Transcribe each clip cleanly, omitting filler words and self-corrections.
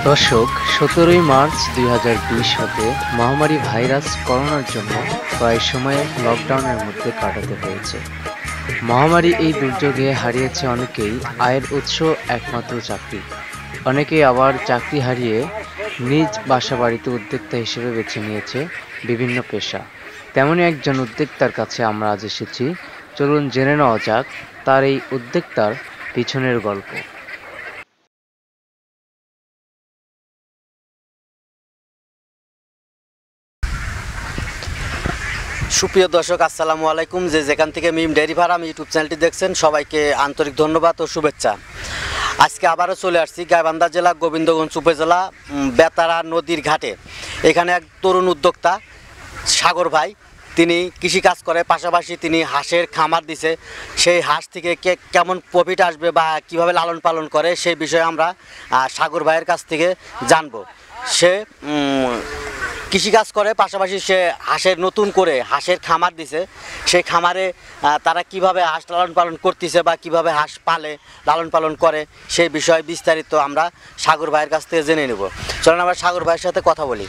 দর্শক 17 মার্চ 2020 হতে মহামারী ভাইরাস করোনার জন্য প্রায় সময় লকডাউনের মধ্যে কাটাতে হয়েছে। মহামারী এই দুর্যোগে হারিয়েছে অনেকেই আয়ের উৎস একমাত্র চাকরি, অনেকেই আবার চাকরি হারিয়ে নিজ বাসাবাড়িতে উদ্যোক্তা হিসেবে বেছে নিয়েছে বিভিন্ন পেশা। তেমনই একজন উদ্যোক্তার কাছে আমরা আজ এসেছি। চলুন জেনে নেওয়া যাক তার এই উদ্যোক্তার পিছনের গল্প। সুপ্রিয় দর্শক, আসসালামু আলাইকুম। যেখান থেকে মিম ডেয়ারি ফার্ম ইউটিউব চ্যানেলটি দেখছেন, সবাইকে আন্তরিক ধন্যবাদ ও শুভেচ্ছা। আজকে আবারও চলে আসছি গাইবান্ধা জেলা গোবিন্দগঞ্জ উপজেলা বেতারা নদীর ঘাটে। এখানে এক তরুণ উদ্যোক্তা সাগর ভাই, তিনি কৃষিকাজ করে, পাশাপাশি তিনি হাঁসের খামার দিছে। সেই হাঁস থেকে কেমন প্রফিট আসবে বা কিভাবে লালন পালন করে সেই বিষয়ে আমরা সাগর ভাইয়ের কাছ থেকে জানবো। সে কৃষিকাজ করে, পাশাপাশি সে হাঁসের নতুন করে হাঁসের খামার দিছে। সেই খামারে তারা কিভাবে হাঁস লালন পালন করতেছে বা কিভাবে হাঁস পালে লালন পালন করে সেই বিষয়ে বিস্তারিত আমরা সাগর ভাইয়ের কাছ থেকে জেনে নেব। চলুন আমরা সাগর ভাইয়ের সাথে কথা বলি।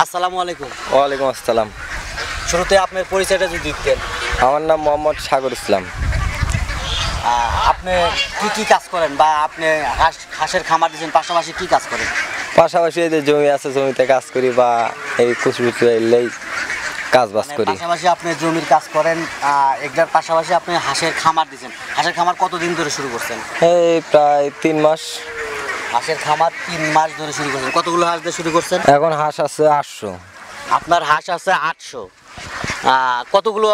আসসালামু আলাইকুম। ওয়ালাইকুম আসসালাম। শুরুতে আপনার পরিচয়টা যদি দিতেন। আমার নাম মোহাম্মদ সাগর ইসলাম। আপনি কি কাজ করেন বা আপনি হাঁসের খামার দিচ্ছেন, পাশাপাশি কি কাজ করেন? পাশাপাশি এই যে জমি আছে, জমিতে কাজ করি বা এই কুচবিচু এলেই কাজ বাজ করি। পাশাপাশি আপনি জমির কাজ করেন, একটার পাশাপাশি আপনি হাঁসের খামার দিচ্ছেন। হাঁসের খামার কতদিন ধরে শুরু করছেন? এই প্রায় 3 মাস। হাঁসের খামার 3 মাস ধরে শুরু করছেন। কতগুলো হাঁস দিয়ে শুরু করছেন? এখন হাঁস আছে 800। আপনার হাঁস আছে 800। কতগুলো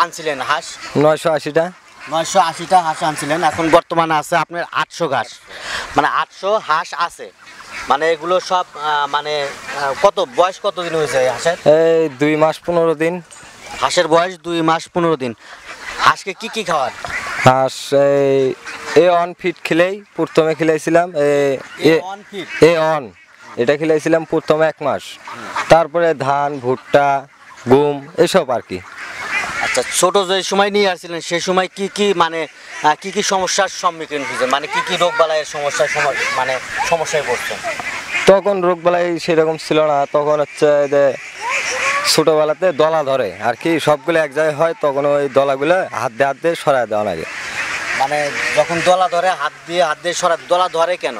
আনছিলেন হাঁস? 980টা। 980টা হাঁস আনছিলেন। এখন বর্তমানে আছে আপনার 800 হাঁস, মানে 800 হাঁস আছে। মানে এগুলো সব মানে বয়স কতদিন হয়েছে হাঁসের? এই 2 মাস 15 দিন। হাঁসের বয়স 2 মাস 15 দিন। হাঁসকে কি খাওয়ান? হাঁস এই অন ফিট খেলেই প্রথমে খেলাইছিলাম। এটা খেলাইছিলাম প্রথমে 1 মাস। তারপরে ধান, ভুট্টা, গম এসব আর কি। আচ্ছা, ছোট যে সময় নিয়ে আসছিলেন সেই সময় কি মানে কি সমস্যার সম্মুখীন হয়েছেন, মানে কি রোগ বালাইয়ের সমস্যায় পড়ছেন? তখন রোগ বালাই সেরকম ছিল না। তখন হচ্ছে যে ছোটোবেলাতে দলা ধরে আর কি, সবগুলো এক জায়গায় হয়, তখন ওই দলাগুলো হাত দিয়ে সরাই দেওয়া লাগে। মানে যখন দলা ধরে হাত দিয়ে সরাই, দলা ধরে কেন?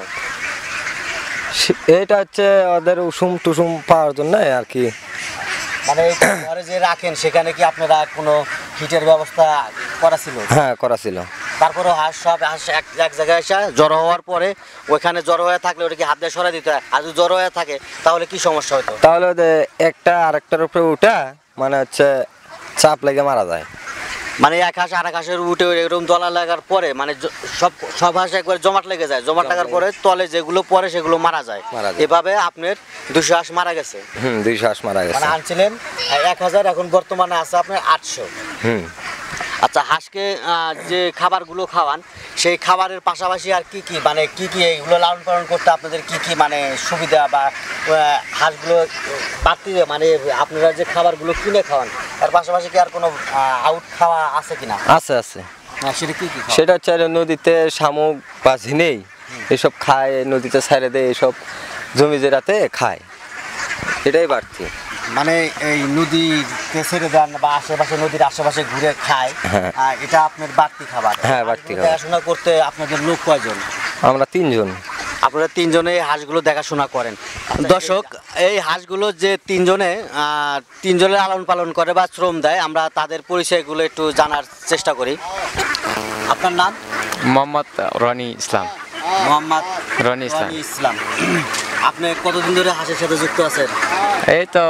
এটা হচ্ছে ওদের উষুম টুসুম পাওয়ার জন্য আর কি। মানে ঘরে যে রাখেন সেখানে কি আপনারা কোনো হিটের ব্যবস্থা করা ছিল? হ্যাঁ, করা ছিল। তারপরে হাঁস এক জায়গায় এসে জড়ো হওয়ার পরে ওইখানে জড়ো হয়ে থাকলে ওটা কি হাত দিয়ে সরাই দিতে হয়? আর যদি জড়ো হয়ে থাকে তাহলে কি সমস্যা হতো? তাহলে একটা আরেকটার উপরে উঠা মানে হচ্ছে চাপ লেগে মারা যায়। মানে এক হাঁস আর এক হাঁসের উঠে এরকম দলা লাগার পরে মানে সব হাঁস একবার জমাট লেগে যায়। জমাট লাগার পরে তলে যেগুলো পরে সেগুলো মারা যায়। এভাবে আপনার 200 হাঁস মারা গেছে। 200 হাঁস মারা গেছে। মানে আনছিলেন 1000, এখন বর্তমানে আছে আপনার 800। আচ্ছা, হাঁসকে যে খাবারগুলো খাওয়ান সেই খাবারের পাশাপাশি আর কি মানে কি এগুলো লালন পালন করতে আপনাদের কি মানে সুবিধা বা হাঁসগুলো বাড়তি, মানে আপনারা যে খাবারগুলো কিনে খাওয়ান তার পাশাপাশি কি আর কোনো আউট খাওয়া আছে কিনা? আছে। সেটা হচ্ছে নদীতে শামুক বা ঝিনেই এসব খায়, নদীতে ছেড়ে দেয়, এসব জমি জেরাতে খায়, এটাই বাড়তি। মানে এই নদীতে ছেড়ে দেন বা আশেপাশে নদীর আশেপাশে ঘুরে খায়, এটা আপনার বাড়তি খাবার? হ্যাঁ, বাড়তি খাবার। দেখাশোনা করতে আপনাদের লোক কয়জন? আমরা 3 জন। আপনারা 3 জনে এই হাঁসগুলো দেখাশোনা করেন। দর্শক, এই হাঁসগুলো যে 3 জনে লালন পালন করে বা শ্রম দেয়, আমরা তাদের পরিচয়গুলো একটু জানার চেষ্টা করি। আপনার নাম? মোহাম্মদ রনি ইসলাম। মোহাম্মদ রনি ইসলাম। আপনি কতদিন ধরে হাঁসের সাথে যুক্ত আছেন? এই তো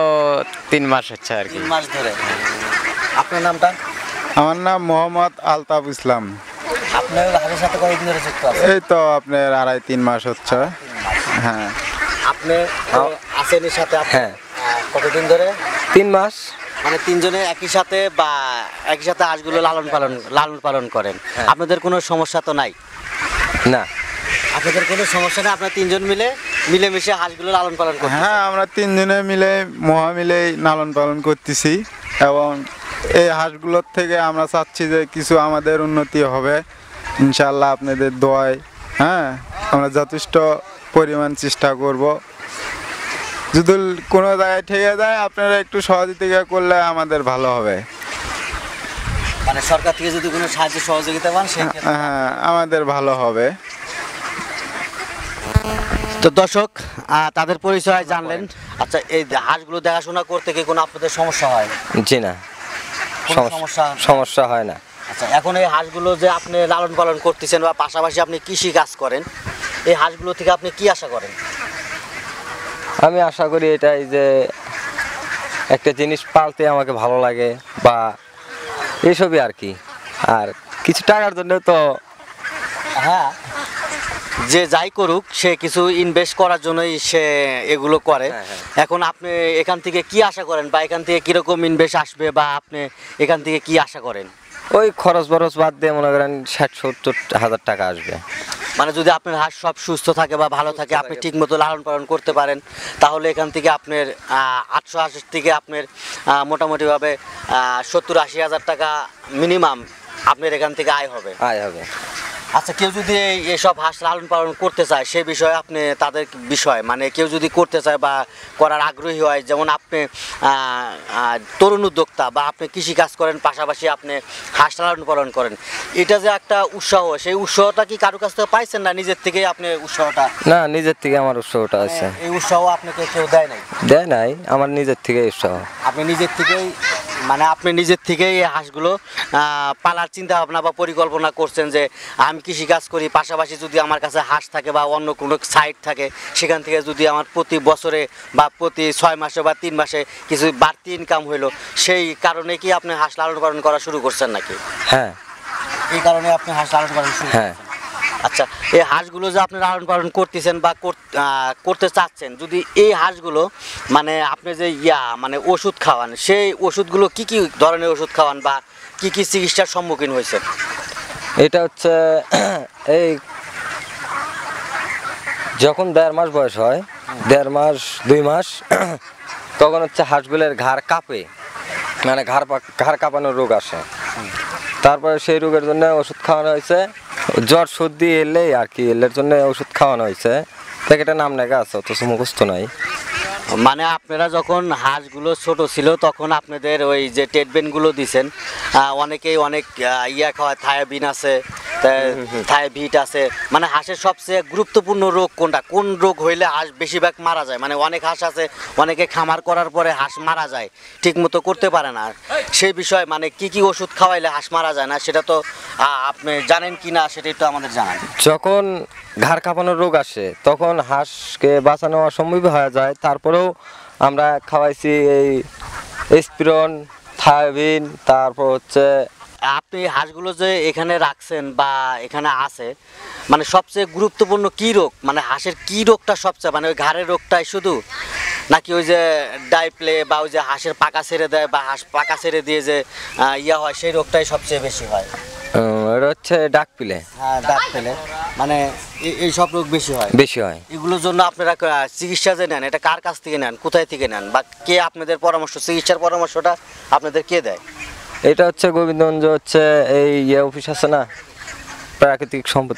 3 মাস হচ্ছে আর কি। 3 মাস ধরে। আপনার নামটা? আমার নাম মোহাম্মদ আলতাফ ইসলাম। আপনি হাঁসের সাথে কতদিন ধরে যুক্ত আছেন? এই তো আপনার 2.5-3 মাস হচ্ছে। হ্যাঁ। আপনি আছেন এর সাথে? হ্যাঁ। কতদিন ধরে? 3 মাস। মানে 3 জনে একই সাথে হাঁসগুলো লালন পালন করেন। আপনাদের কোনো সমস্যা তো নাই? না, আপনাদের কোনো সমস্যা নেই। আপনারা 3 জন মিলেমিশে হাঁসগুলো লালন পালন করেন? হ্যাঁ, আমরা 3 জনে মিলেই লালন পালন করতেছি এবং এই হাঁসগুলোর থেকে আমরা চাচ্ছি যে কিছু আমাদের উন্নতি হবে ইনশাআল্লাহ আপনাদের দোয়ায়। হ্যাঁ, আমরা যথেষ্ট পরিমাণ চেষ্টা করব। যদি কোনো জায়গায় ঠেকে যায় আপনারা একটু সহযোগিতা করলে আমাদের ভালো হবে। মানে সরকার থেকে যদি কোনো সাহায্য সহযোগিতা পান হ্যাঁ, আমাদের ভালো হবে। তো দর্শক তাদের পরিচয় জানলেন। আচ্ছা, এই হাঁসগুলো দেখাশোনা করতে কি কোনো আপনাদের সমস্যা হয়? জি না, সমস্যা হয় না। আচ্ছা, এখন এই হাঁসগুলো যে আপনি লালন পালন করতেছেন বা পাশাপাশি আপনি কৃষি কাজ করেন, এই হাঁসগুলো থেকে আপনি কি আশা করেন? আমি আশা করি এটাই যে একটা জিনিস পালতে আমাকে ভালো লাগে বা এইসবই আর কি, আর কিছু টাকার জন্য তো হ্যাঁ, যে যাই করুক সে কিছু ইনভেস্ট করার জন্যই সে এগুলো করে। এখন আপনি এখান থেকে কি আশা করেন বা এখান থেকে কিরকম ইনভেস্ট আসবে বা আপনি এখান থেকে কি আশা করেন? ওই খরচ বরচ বাদ দিয়ে মনে করেন 60-70 হাজার টাকা আসবে। মানে যদি আপনার হাঁস সব সুস্থ থাকে বা ভালো থাকে, আপনি ঠিক মতো লালন পালন করতে পারেন, তাহলে এখান থেকে আপনার 800 হাঁসের থেকে আপনার মোটামুটিভাবে 70-80 হাজার টাকা মিনিমাম আপনার এখান থেকে আয় হবে। আচ্ছা, কেউ যদি এসব হাঁস লালন পালন করতে চায় সে বিষয়ে আপনি তাদের বিষয় মানে কেউ যদি করতে চায় বা করার আগ্রহী হয়, যেমন আপনি তরুণ উদ্যোক্তা বা আপনি কৃষি কাজ করেন পাশাপাশি আপনি হাঁস লালন পালন করেন, এটা যে একটা উৎসাহ, সেই উৎসাহটা কি কারো কাছ থেকে পাইছেন না নিজের থেকেই আপনি উৎসাহটা? না, নিজের থেকে আমার উৎসাহটা আছে। এই উৎসাহ আপনাকে কেউ দেয় নাই, আমার নিজের থেকে উৎসাহ। আপনি নিজের থেকেই মানে আপনি নিজের থেকেই এই হাঁসগুলো পালার চিন্তা ভাবনা বা পরিকল্পনা করছেন যে আমি কৃষিকাজ করি, পাশাপাশি যদি আমার কাছে হাঁস থাকে বা অন্য কোনো সাইট থাকে, সেখান থেকে যদি আমার প্রতি বছরে বা প্রতি 6 মাসে বা 3 মাসে কিছু বাড়তি ইনকাম হইলো, সেই কারণে কি আপনি হাঁস লালন পালন করা শুরু করছেন নাকি? হ্যাঁ, এই কারণে আপনি হাঁস লালন পালন শুরু করছেন। আচ্ছা, এই হাঁসগুলো যে আপনি লালন পালন করতেছেন বা করতে চাচ্ছেন, যদি এই হাঁসগুলো মানে আপনি যে মানে ওষুধ খাওয়ান, সেই ওষুধগুলো কি কি ধরনের ওষুধ খাওয়ান বা কি কি চিকিৎসার সম্মুখীন হয়েছে? এটা হচ্ছে এই যখন 1.5 মাস বয়স হয়, 1.5 মাস 2 মাস তখন হচ্ছে হাঁসগুলোর ঘাড় কাঁপে, মানে ঘাড় কাঁপানোর রোগ আসে। তারপরে সেই রোগের জন্য ওষুধ খাওয়ানো হয়েছে। জ্বর সর্দি এলেই আর কি, এলের জন্য ওষুধ খাওয়ানো হয়েছে। প্যাকেটের নাম লেখা আছে, অথচ মুখস্থ নাই। মানে আপনারা যখন হাঁসগুলো ছোট ছিল তখন আপনাদের ওই যে ট্রিটমেন্টগুলো দিছেন, অনেকেই অনেক খাওয়ায়, থায়াবিন আছে, থায়াভিট আছে। মানে হাঁসের সবচেয়ে গুরুত্বপূর্ণ রোগ কোনটা? কোন রোগ হইলে হাঁস বেশিরভাগ মারা যায়? মানে অনেক হাঁস আছে, অনেকে খামার করার পরে হাঁস মারা যায়, ঠিক মতো করতে পারে না। সেই বিষয়ে মানে কি কি ওষুধ খাওয়াইলে হাঁস মারা যায় না, সেটা তো আপনি জানেন কি না সেটা একটু আমাদের জানান। যখন ঘাড় কাঁপানোর রোগ আসে তখন হাঁসকে বাঁচানো অসম্ভব হয়ে যায়। তারপরেও আমরা খাওয়াইছি এই স্পিরন, থায়াবিন, তারপর হচ্ছে। আপনি হাঁসগুলো যে এখানে রাখছেন বা এখানে আছে, মানে সবচেয়ে গুরুত্বপূর্ণ কি রোগ? মানে হাঁসের কি রোগটা সবচেয়ে, মানে ওই ঘাড়ের রোগটাই শুধু, নাকি ওই যে ডাইপ্লে বা ওই যে হাঁসের পাকা ছেড়ে দেয় বা হাঁস পাকা ছেড়ে দিয়ে যে হয়, সেই রোগটাই সবচেয়ে বেশি হয়? এটা হচ্ছে ডাক পিলে। হ্যাঁ, ডাক পেলে মানে এই সব রোগ বেশি হয়। এগুলোর জন্য আপনারা চিকিৎসা যে নেন, এটা কার কাছ থেকে নেন, কোথায় থেকে নেন, বা কে আপনাদের পরামর্শ, চিকিৎসার পরামর্শটা আপনাদের কে দেয়? এটা হচ্ছে গোবিন্দগঞ্জ হচ্ছে এই অফিস আছে না, প্রাকৃতিক সম্পদ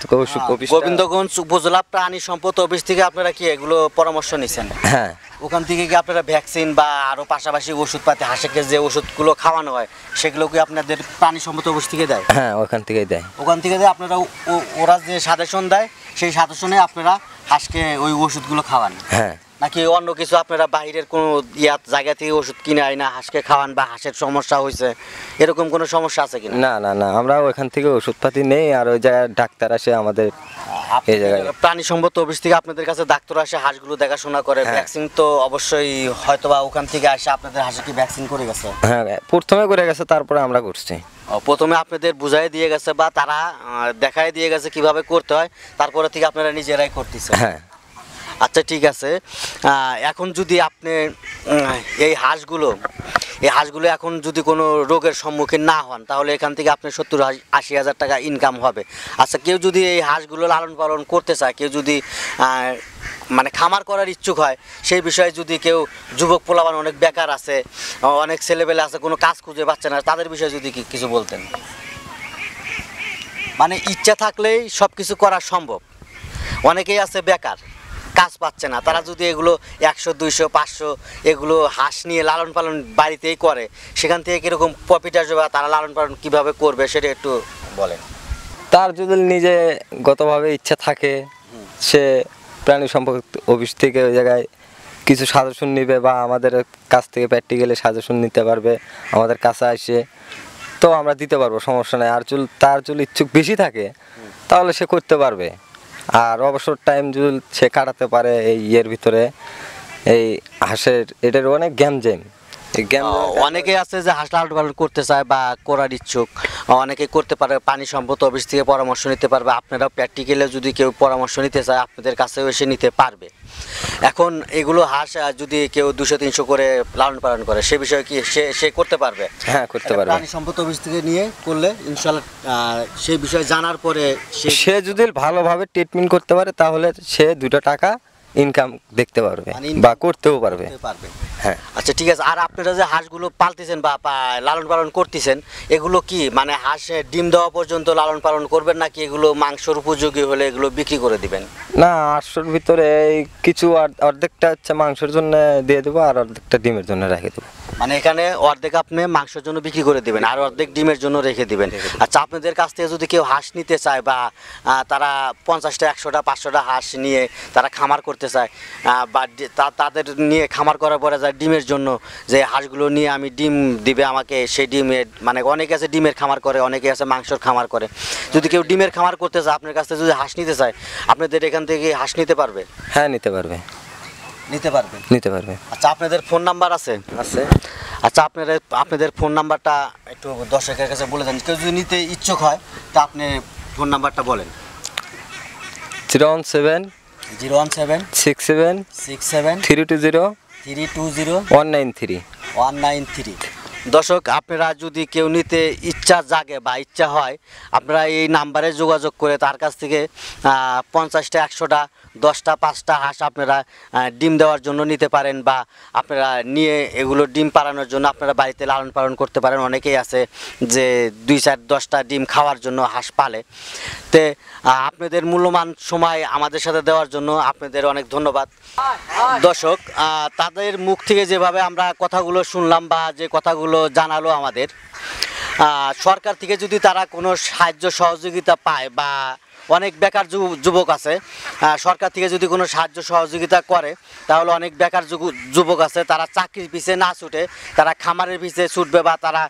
অফিস, গোবিন্দগঞ্জ উপজেলা প্রাণী সম্পদ অফিস থেকে আপনারা কি এগুলো পরামর্শ নিছেন? হ্যাঁ, ওখান থেকে কি আপনারা ভ্যাকসিন বা আরো পাশাপাশি ওষুধপাতি, হাঁসকে যে ওষুধগুলো খাওয়ানো হয় সেগুলো কি আপনাদের প্রাণী সম্পদ অফিস থেকে দেয়? হ্যাঁ, ওখান থেকেই দেয়। ওখান থেকে দেয়। আপনারা ওরা যে সাজেশন দেয় সেই সাজেশনে আপনারা হাঁসকে ওই ওষুধগুলো খাওয়ান? হ্যাঁ। নাকি অন্য কিছু আপনারা বাইরের কোনো জায়গা থেকে ওষুধ কিনে আয় না হাঁসকে খাওয়ান, বা হাঁসের সমস্যা হয়েছে এরকম কোনো সমস্যা আছে কিনা? না না না, আমরা ওখান থেকে ওষুধপাতি নেই, আর ওই জায়গায় ডাক্তার আসে আমাদের এই জায়গায়। প্রাণী সম্পদ অফিস থেকে আপনাদের কাছে ডাক্তার আসে, হাঁসগুলো দেখাশোনা করে, ভ্যাকসিন তো অবশ্যই হয়তোবা ওখান থেকে আসে আপনাদের হাঁসে কি ভ্যাকসিন করে গেছে? হ্যাঁ, প্রথমে করে গেছে, তারপরে আমরা করছি। প্রথমে আপনাদের বুঝাই দিয়ে গেছে বা তারা দেখাই দিয়ে গেছে কিভাবে করতে হয়, তারপরে থেকে আপনারা নিজেরাই করতেছেন? হ্যাঁ। আচ্ছা, ঠিক আছে। এখন যদি আপনি এই হাঁসগুলো এখন যদি কোনো রোগের সম্মুখীন না হন, তাহলে এখান থেকে আপনি 70-80 হাজার টাকা ইনকাম হবে। আচ্ছা, কেউ যদি এই হাঁসগুলো লালন পালন করতে চায়, কেউ যদি মানে খামার করার ইচ্ছুক হয়, সেই বিষয়ে যদি কেউ যুবক পোলাপান, অনেক বেকার আছে, অনেক ছেলেবেলে আছে, কোনো কাজ খুঁজে পাচ্ছে না, তাদের বিষয়ে যদি কিছু বলতেন। মানে ইচ্ছা থাকলেই সব কিছু করা সম্ভব। অনেকেই আছে বেকার, কাজ পাচ্ছে না, তারা যদি এগুলো 100, 200, 500 এগুলো হাঁস নিয়ে লালন পালন বাড়িতেই করে, সেখান থেকে কীরকম প্রফিট আসবে বা তারা লালন পালন কীভাবে করবে সেটা একটু বলেন। তার যদি নিজে গতভাবে ইচ্ছা থাকে, সে প্রাণী সম্পদ অফিস থেকে ওই জায়গায় কিছু সাজেশন নেবে বা আমাদের কাছ থেকে প্র্যাকটিক্যালি সাজেশন নিতে পারবে আমাদের কাছে আসে, তো আমরা দিতে পারবো, সমস্যা নেই। আর তার যদি ইচ্ছুক বেশি থাকে তাহলে সে করতে পারবে। আর অবসর টাইম যদি সে কাটাতে পারে এই ইয়ের ভিতরে, এই হাঁসের এটার অনেক গেম অনেকে আছে যে হাঁস লালন পালন করতে চায় বা করার ইচ্ছুক, অনেকে করতে পারে, পানি সম্পদ অফিস থেকে পরামর্শ নিতে পারবে। আপনারাও প্র্যাকটিক্যালে যদি কেউ পরামর্শ নিতে চায় আপনাদের কাছেও এসে নিতে পারবে। এখন এগুলো হাঁস যদি কেউ 200-300 করে লালন পালন করে, সে বিষয়ে কি সে করতে পারবে? হ্যাঁ, করতে পারবে। পানি সম্পদ অফিস থেকে নিয়ে করলে ইনশাআল্লাহ সেই বিষয়ে জানার পরে সে যদি ভালোভাবে ট্রিটমেন্ট করতে পারে তাহলে সে 2 টাকা ইনকাম দেখতে পারবে বা করতেও পারবে। হ্যাঁ, আচ্ছা ঠিক আছে। আর আপনারা যে হাঁসগুলো পালতেছেন বা লালন পালন করতেছেন, এগুলো কি মানে হাঁস ডিম দেওয়া পর্যন্ত লালন পালন করবেন নাকি এগুলো মাংসর উপযোগী হলে এগুলো বিক্রি করে দিবেন? না, 800-র ভিতরে কিছু অর্ধেকটা হচ্ছে মাংসের জন্য দিয়ে দেবো আর অর্ধেকটা ডিমের জন্য রেখে দেবো। মানে এখানে অর্ধেক আপনি মাংসের জন্য বিক্রি করে দিবেন আর অর্ধেক ডিমের জন্য রেখে দিবেন। আচ্ছা, আপনাদের কাছ থেকে যদি কেউ হাঁস নিতে চায় বা তারা 50টা, 100টা, 500টা হাঁস নিয়ে তারা খামার করতে চায় বা তাদের নিয়ে খামার করার পরে যায় ডিমের জন্য, যে হাঁসগুলো নিয়ে আমি ডিম দিবে আমাকে, সেই ডিমের মানে অনেকে আছে ডিমের খামার করে, অনেকে আছে মাংসর খামার করে। যদি কেউ ডিমের খামার করতে চায় আপনার কাছ থেকে যদি হাঁস নিতে চায়, আপনাদের এখান থেকে হাঁস নিতে পারবে? হ্যাঁ, নিতে পারবে। আচ্ছা, আপনাদের ফোন নাম্বার আছে? আচ্ছা, আপনাদের ফোন নাম্বারটা একটু দর্শকের কাছে বলে দেন, কেউ যদি নিতে ইচ্ছুক হয় তা আপনি ফোন নাম্বারটা বলেন। 017 67 320 193। দর্শক, আপনারা যদি কেউ নিতে ইচ্ছা জাগে বা ইচ্ছা হয়, আপনারা এই নাম্বারে যোগাযোগ করে তার কাছ থেকে 50টা, 100টা, 10টা, 5টা হাঁস আপনারা ডিম দেওয়ার জন্য নিতে পারেন বা আপনারা নিয়ে এগুলো ডিম পাড়ানোর জন্য আপনারা বাড়িতে লালন পালন করতে পারেন। অনেকেই আছে যে 2-4-10টা ডিম খাওয়ার জন্য হাঁস পালে। তে আপনাদের মূল্যবান সময় আমাদের সাথে দেওয়ার জন্য আপনাদের অনেক ধন্যবাদ। দর্শক, তাদের মুখ থেকে যেভাবে আমরা কথাগুলো শুনলাম বা যে কথাগুলো জানালো আমাদের, সরকার থেকে যদি তারা কোনো সাহায্য সহযোগিতা পায় বা অনেক বেকার যুবক আছে, সরকার থেকে যদি কোনো সাহায্য সহযোগিতা করে তাহলে অনেক বেকার যুবক আছে, তারা চাকরির পিছে না ছুটে তারা খামারের পিছে ছুটবে বা তারা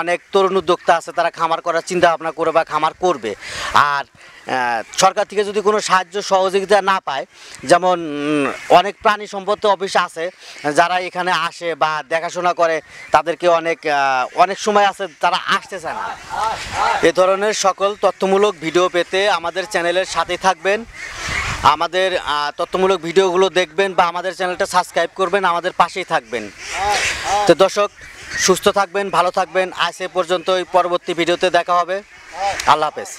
অনেক তরুণ উদ্যোক্তা আছে তারা খামার করার চিন্তা ভাবনা করে বা খামার করবে। আর সরকার থেকে যদি কোনো সাহায্য সহযোগিতা না পায়, যেমন অনেক প্রাণী সম্পদ অফিস আছে যারা এখানে আসে বা দেখাশোনা করে, তাদেরকে অনেক সময় আছে তারা আসতে চায় না। এ ধরনের সকল তথ্যমূলক ভিডিও পেতে আমাদের চ্যানেলের সাথে থাকবেন, আমাদের তথ্যমূলক ভিডিওগুলো দেখবেন বা আমাদের চ্যানেলটা সাবস্ক্রাইব করবেন, আমাদের পাশেই থাকবেন। তো দর্শক, সুস্থ থাকবেন, ভালো থাকবেন। আজ এ পর্যন্তই, পরবর্তী ভিডিওতে দেখা হবে। আল্লাহ হাফেজ।